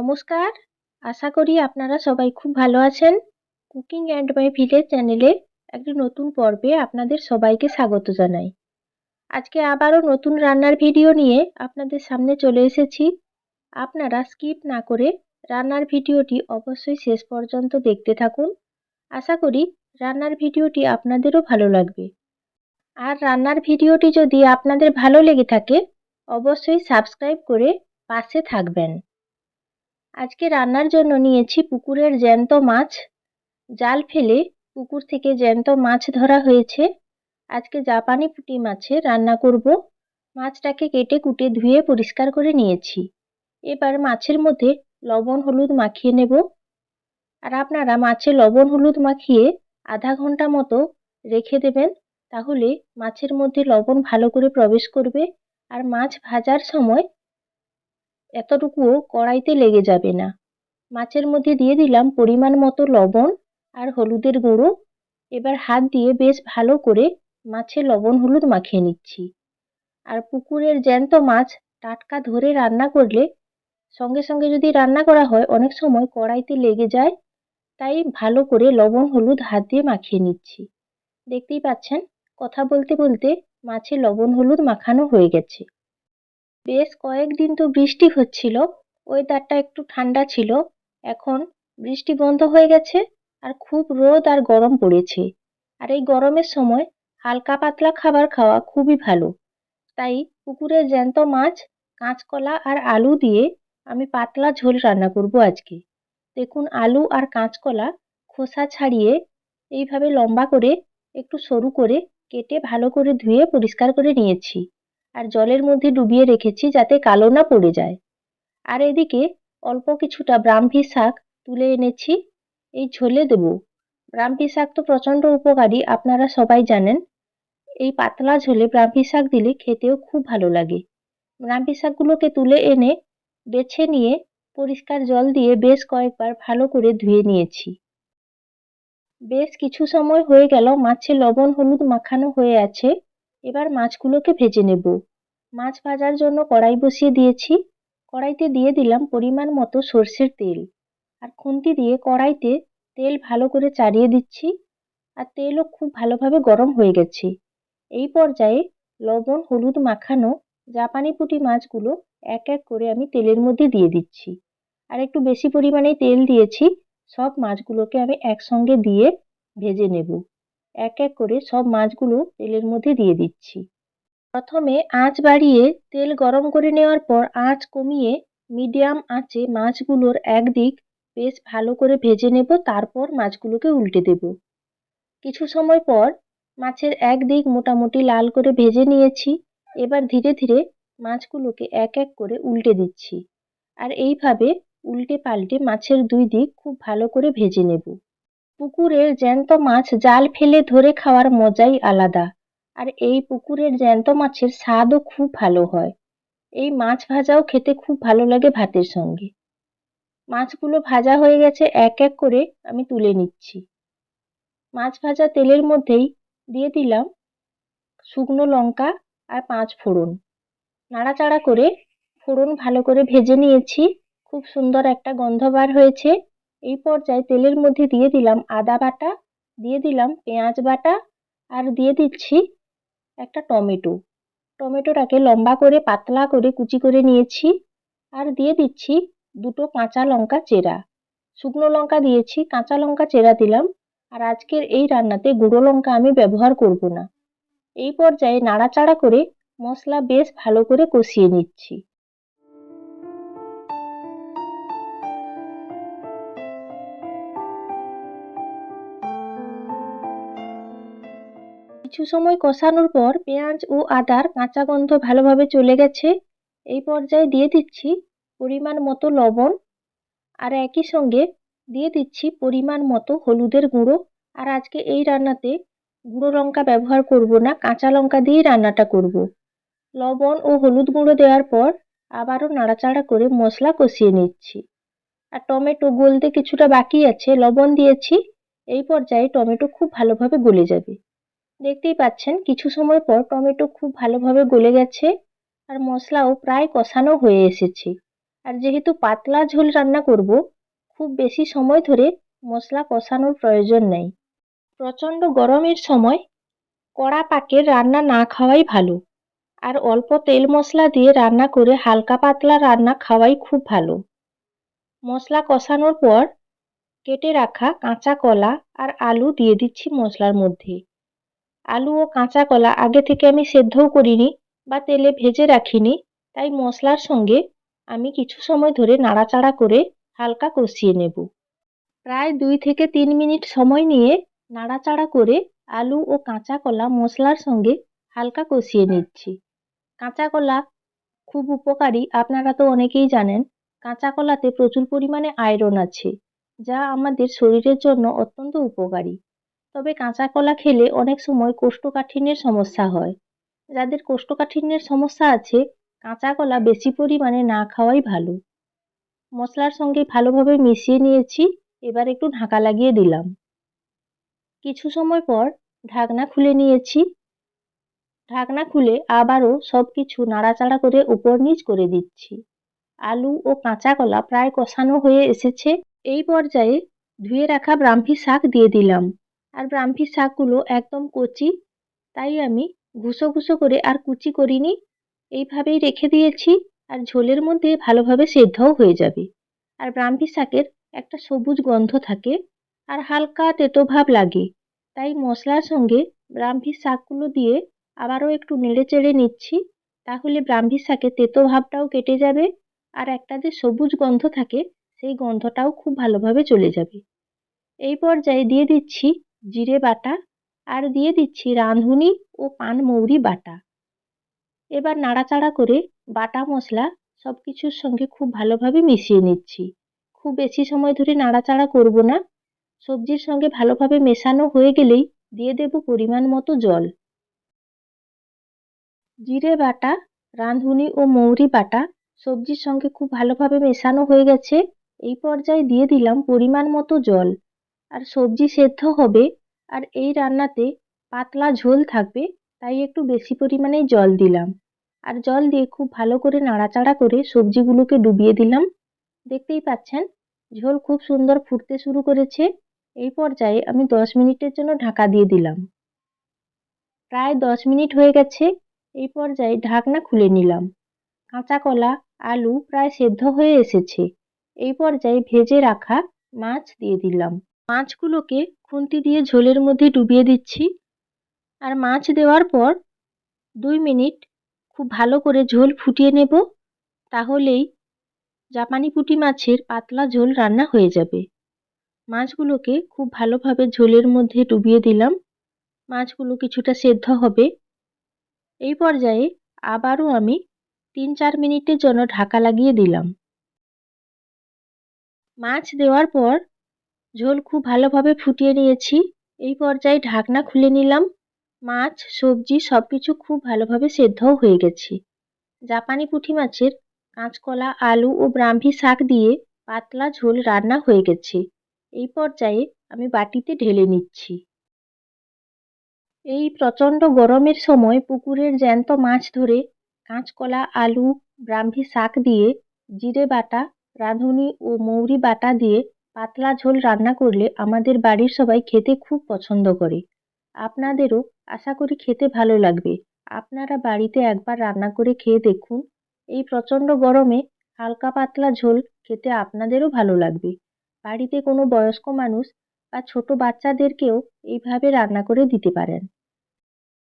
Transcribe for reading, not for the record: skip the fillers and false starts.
নমস্কার। আশা করি আপনারা সবাই খুব ভালো আছেন। কুকিং অ্যান্ড মাই ভিলেজ চ্যানেলে একটি নতুন পর্বে আপনাদের সবাইকে স্বাগত জানাই। আজকে আবারও নতুন রান্নার ভিডিও নিয়ে আপনাদের সামনে চলে এসেছি। আপনারা স্কিপ না করে রান্নার ভিডিওটি অবশ্যই শেষ পর্যন্ত দেখতে থাকুন। আশা করি রান্নার ভিডিওটি আপনাদেরও ভালো লাগবে। আর রান্নার ভিডিওটি যদি আপনাদের ভালো লেগে থাকে অবশ্যই সাবস্ক্রাইব করে পাশে থাকবেন। আজকে রান্নার জন্য নিয়েছি পুকুরের জ্যান্ত মাছ। জাল ফেলে পুকুর থেকে জ্যান্ত মাছ ধরা হয়েছে। আজকে জাপানি পুঁটি মাছে রান্না করব। মাছটাকে কেটে কুটে ধুয়ে পরিষ্কার করে নিয়েছি। এবার মাছের মধ্যে লবণ হলুদ মাখিয়ে নেব। আর আপনারা মাছে লবণ হলুদ মাখিয়ে আধা ঘন্টা মতো রেখে দেবেন, তাহলে মাছের মধ্যে লবণ ভালো করে প্রবেশ করবে আর মাছ ভাজার সময় এতটুকুও কড়াইতে লেগে যাবে না। মাছের মধ্যে দিয়ে দিলাম পরিমাণ মতো লবণ আর হলুদের গুঁড়ো। এবার হাত দিয়ে বেশ ভালো করে মাছে লবণ হলুদ মাখিয়ে নিচ্ছি। আর পুকুরের জ্যান্ত মাছ টাটকা ধরে রান্না করলে, সঙ্গে সঙ্গে যদি রান্না করা হয় অনেক সময় কড়াইতে লেগে যায়, তাই ভালো করে লবণ হলুদ হাত দিয়ে মাখিয়ে নিচ্ছি। দেখতেই পাচ্ছেন কথা বলতে বলতে মাছে লবণ হলুদ মাখানো হয়ে গেছে। বেশ কয়েকদিন তো বৃষ্টি হচ্ছিল, ওয়েদারটা একটু ঠান্ডা ছিল। এখন বৃষ্টি বন্ধ হয়ে গেছে আর খুব রোদ আর গরম পড়েছে। আর এই গরমের সময় হালকা পাতলা খাবার খাওয়া খুবই ভালো। তাই পুকুরের জ্যান্ত মাছ, কাঁচকলা আর আলু দিয়ে আমি পাতলা ঝোল রান্না করব আজকে। দেখুন, আলু আর কাঁচকলা খোসা ছাড়িয়ে এইভাবে লম্বা করে একটু সরু করে কেটে ভালো করে ধুয়ে পরিষ্কার করে নিয়েছি। আর জলের মধ্যে ডুবিয়ে রেখেছি যাতে কালো না পড়ে যায়। আর এদিকে অল্প কিছুটা ব্রাহ্মী শাক তুলে এনেছি, এই ঝোলে দেব। ব্রাহ্মী শাক তো প্রচণ্ড উপকারী, আপনারা সবাই জানেন। এই পাতলা ঝোলে ব্রাহ্মী শাক দিলে খেতেও খুব ভালো লাগে। ব্রাহ্মী শাকগুলোকে তুলে এনে বেছে নিয়ে পরিষ্কার জল দিয়ে বেশ কয়েকবার ভালো করে ধুয়ে নিয়েছি। বেশ কিছু সময় হয়ে গেল মাছে লবণ হলুদ মাখানো হয়ে আছে। এবার মাছগুলোকে ভেজে নেব। মাছ ভাজার জন্য কড়াই বসিয়ে দিয়েছি। কড়াইতে দিয়ে দিলাম পরিমাণ মতো সর্ষের তেল। আর খুন্তি দিয়ে কড়াইতে তেল ভালো করে চাড়িয়ে দিচ্ছি। আর তেলও খুব ভালোভাবে গরম হয়ে গেছে। এই পর্যায়ে লবণ হলুদ মাখানো জাপানি পুঁটি মাছগুলো এক এক করে আমি তেলের মধ্যে দিয়ে দিচ্ছি। আর একটু বেশি পরিমাণেই তেল দিয়েছি। সব মাছগুলোকে আমি একসঙ্গে দিয়ে ভেজে নেব। এক এক করে সব মাছগুলো তেলের মধ্যে দিয়ে দিচ্ছি। প্রথমে আঁচ বাড়িয়ে তেল গরম করে নেওয়ার পর আঁচ কমিয়ে মিডিয়াম আঁচে মাছগুলোর একদিক বেশ ভালো করে ভেজে নেব, তারপর মাছগুলোকে উল্টে দেব। কিছু সময় পর মাছের একদিক মোটামুটি লাল করে ভেজে নিয়েছি। এবার ধীরে ধীরে মাছগুলোকে এক এক করে উল্টে দিচ্ছি। আর এইভাবে উল্টে পাল্টে মাছের দুই দিক খুব ভালো করে ভেজে নেব। পুকুরের জ্যান্ত মাছ জাল ফেলে ধরে খাওয়ার মজাই আলাদা। আর এই পুকুরের জ্যান্ত মাছের স্বাদও খুব ভালো হয়। এই মাছ ভাজাও খেতে খুব ভালো লাগে ভাতের সঙ্গে। মাছগুলো ভাজা হয়ে গেছে, এক এক করে আমি তুলে নিচ্ছি। মাছ ভাজা তেলের মধ্যেই দিয়ে দিলাম শুকনো লঙ্কা আর 5 ফোড়ন। নাড়াচাড়া করে ফোড়ন ভালো করে ভেজে নিয়েছি। খুব সুন্দর একটা গন্ধ বার হয়েছে। এই পর্যায়ে তেলের মধ্যে দিয়ে দিলাম আদা বাটা, দিয়ে দিলাম পেঁয়াজ বাটা, আর দিয়ে দিচ্ছি একটা টমেটো। টমেটোটাকে লম্বা করে পাতলা করে কুচি করে নিয়েছি। আর দিয়ে দিচ্ছি দুটো কাঁচা লঙ্কা চেরা। শুকনো লঙ্কা দিয়েছি, কাঁচা লঙ্কা চেরা দিলাম। আর আজকের এই রান্নাতে গুঁড়ো লঙ্কা আমি ব্যবহার করব না। এই পর্যায়ে নাড়াচাড়া করে মশলা বেশ ভালো করে কষিয়ে নিচ্ছি। কিছু সময় কষানোর পর পেঁয়াজ ও আদার কাঁচা গন্ধ ভালোভাবে চলে গেছে। এই পর্যায়ে দিয়ে দিচ্ছি পরিমাণ মতো লবণ। আর একই সঙ্গে দিয়ে দিচ্ছি পরিমাণ মতো হলুদের গুঁড়ো। আর আজকে এই রান্নাতে গুঁড়ো লঙ্কা ব্যবহার করব না, কাঁচা লঙ্কা দিয়েই রান্নাটা করব। লবণ ও হলুদ গুঁড়ো দেওয়ার পর আবারও নাড়াচাড়া করে মশলা কষিয়ে নিচ্ছি। আর টমেটো গলতে কিছুটা বাকি আছে, লবণ দিয়েছি। এই পর্যায়ে টমেটো খুব ভালোভাবে গলে যাবে। দেখতেই পাচ্ছেন কিছু সময় পর টমেটো খুব ভালোভাবে গলে গেছে আর মশলাও প্রায় কষানো হয়ে এসেছে। আর যেহেতু পাতলা ঝোল রান্না করব, খুব বেশি সময় ধরে মশলা কষানোর প্রয়োজন নেই। প্রচণ্ড গরমের সময় কড়া পাকের রান্না না খাওয়াই ভালো। আর অল্প তেল মশলা দিয়ে রান্না করে হালকা পাতলা রান্না খাওয়াই খুব ভালো। মশলা কষানোর পর কেটে রাখা কাঁচা কলা আর আলু দিয়ে দিচ্ছি মশলার মধ্যে। আলু ও কাঁচা কলা আগে থেকে আমি সেদ্ধও করিনি বা তেলে ভেজে রাখিনি, তাই মশলার সঙ্গে আমি কিছু সময় ধরে নাড়াচাড়া করে হালকা কষিয়ে নেব। প্রায় 2 থেকে 3 মিনিট সময় নিয়ে নাড়াচাড়া করে আলু ও কাঁচা কলা মশলার সঙ্গে হালকা কষিয়ে নিচ্ছি। কাঁচা কলা খুব উপকারী, আপনারা তো অনেকেই জানেন। কাঁচা কলাতে প্রচুর পরিমাণে আয়রন আছে, যা আমাদের শরীরের জন্য অত্যন্ত উপকারী। তবে কাঁচা কলা খেলে অনেক সময় কোষ্ঠকাঠিন্যের সমস্যা হয়। যাদের কোষ্ঠকাঠিন্যের সমস্যা আছে, কাঁচা কলা বেশি পরিমাণে না খাওয়াই ভালো। মশলার সঙ্গে ভালোভাবে মিশিয়ে নিয়েছি, এবার একটু ঢাকা লাগিয়ে দিলাম। কিছু সময় পর ঢাকনা খুলে নিয়েছি। ঢাকনা খুলে আবারও সব কিছু নাড়াচাড়া করে উপর নিচ করে দিচ্ছি। আলু ও কাঁচা কলা প্রায় কষানো হয়ে এসেছে। এই পর্যায়ে ধুয়ে রাখা ব্রাহ্মী শাক দিয়ে দিলাম। আর ব্রাহ্মী শাকগুলো একদম কচি, তাই আমি ঘুষো ঘুষো করে আর কুচি করিনি, এইভাবেই রেখে দিয়েছি। আর ঝোলের মধ্যে ভালোভাবে সেদ্ধও হয়ে যাবে। আর ব্রাহ্মী শাকের একটা সবুজ গন্ধ থাকে আর হালকা তেতো ভাব লাগে, তাই মশলার সঙ্গে ব্রাহ্মী শাকগুলো দিয়ে আবারও একটু নেড়ে চেড়ে নিচ্ছি। তাহলে ব্রাহ্মী শাকের তেতো ভাবটাও কেটে যাবে আর একটা যে সবুজ গন্ধ থাকে, সেই গন্ধটাও খুব ভালোভাবে চলে যাবে। এই পর্যায়ে দিয়ে দিচ্ছি জিরে বাটা আর দিয়ে দিচ্ছি রাঁধুনি ও পানমৌরি বাটা। এবার নাড়াচাড়া করে বাটা মশলা সব কিছুর সঙ্গে খুব ভালোভাবে মিশিয়ে নিচ্ছি। খুব বেশি সময় ধরে নাড়াচাড়া করব না। সবজির সঙ্গে ভালোভাবে মেশানো হয়ে গেলেই দিয়ে দেব পরিমাণ মতো জল। জিরে বাটা, রাঁধুনি ও মৌরি বাটা সবজির সঙ্গে খুব ভালোভাবে মেশানো হয়ে গেছে। এই পর্যায়ে দিয়ে দিলাম পরিমাণ মতো জল। আর সবজি সেদ্ধ হবে আর এই রান্নাতে পাতলা ঝোল থাকবে, তাই একটু বেশি পরিমাণেই জল দিলাম। আর জল দিয়ে খুব ভালো করে নাড়াচাড়া করে সবজিগুলোকে ডুবিয়ে দিলাম। দেখতেই পাচ্ছেন ঝোল খুব সুন্দর ফুটতে শুরু করেছে। এই পর্যায়ে আমি 10 মিনিটের জন্য ঢাকা দিয়ে দিলাম। প্রায় 10 মিনিট হয়ে গেছে। এই পর্যায়ে ঢাকনা খুলে নিলাম। কাঁচা কলা, আলু প্রায় সেদ্ধ হয়ে এসেছে। এই পর্যায়ে ভেজে রাখা মাছ দিয়ে দিলাম। মাছগুলোকে খুন্তি দিয়ে ঝোলের মধ্যে ডুবিয়ে দিচ্ছি। আর মাছ দেওয়ার পর 2 মিনিট খুব ভালো করে ঝোল ফুটিয়ে নেব। তাহলেই জাপানি পুঁটি মাছের পাতলা ঝোল রান্না হয়ে যাবে। মাছগুলোকে খুব ভালোভাবে ঝোলের মধ্যে ডুবিয়ে দিলাম। মাছগুলো কিছুটা সেদ্ধ হবে। এই পর্যায়ে আবারও আমি 3-4 মিনিটের জন্য ঢাকা লাগিয়ে দিলাম। মাছ দেওয়ার পর ঝোল খুব ভালোভাবে ফুটিয়ে নিয়েছি। এই পর্যায়ে ঢাকনা খুলে নিলাম। মাছ, সবজি সবকিছু খুব ভালোভাবে সেদ্ধও হয়ে গেছে। জাপানি পুঁটি মাছের কাঁচকলা, আলু ও ব্রাহ্মী শাক দিয়ে পাতলা ঝোল রান্না হয়ে গেছে। এই পর্যায়ে আমি বাটিতে ঢেলে নিচ্ছি। এই প্রচণ্ড গরমের সময় পুকুরের জ্যান্ত মাছ ধরে কাঁচকলা, আলু, ব্রাহ্মী শাক দিয়ে জিরে বাটা, রাঁধুনি ও মৌরি বাটা দিয়ে পাতলা ঝোল রান্না করলে আমাদের বাড়ির সবাই খেতে খুব পছন্দ করে। আপনাদেরও আশা করি খেতে ভালো লাগবে। আপনারা বাড়িতে একবার রান্না করে খেয়ে দেখুন। এই প্রচণ্ড গরমে হালকা পাতলা ঝোল খেতে আপনাদেরও ভালো লাগবে। বাড়িতে কোনো বয়স্ক মানুষ বা ছোট বাচ্চাদেরকেও এইভাবে রান্না করে দিতে পারেন।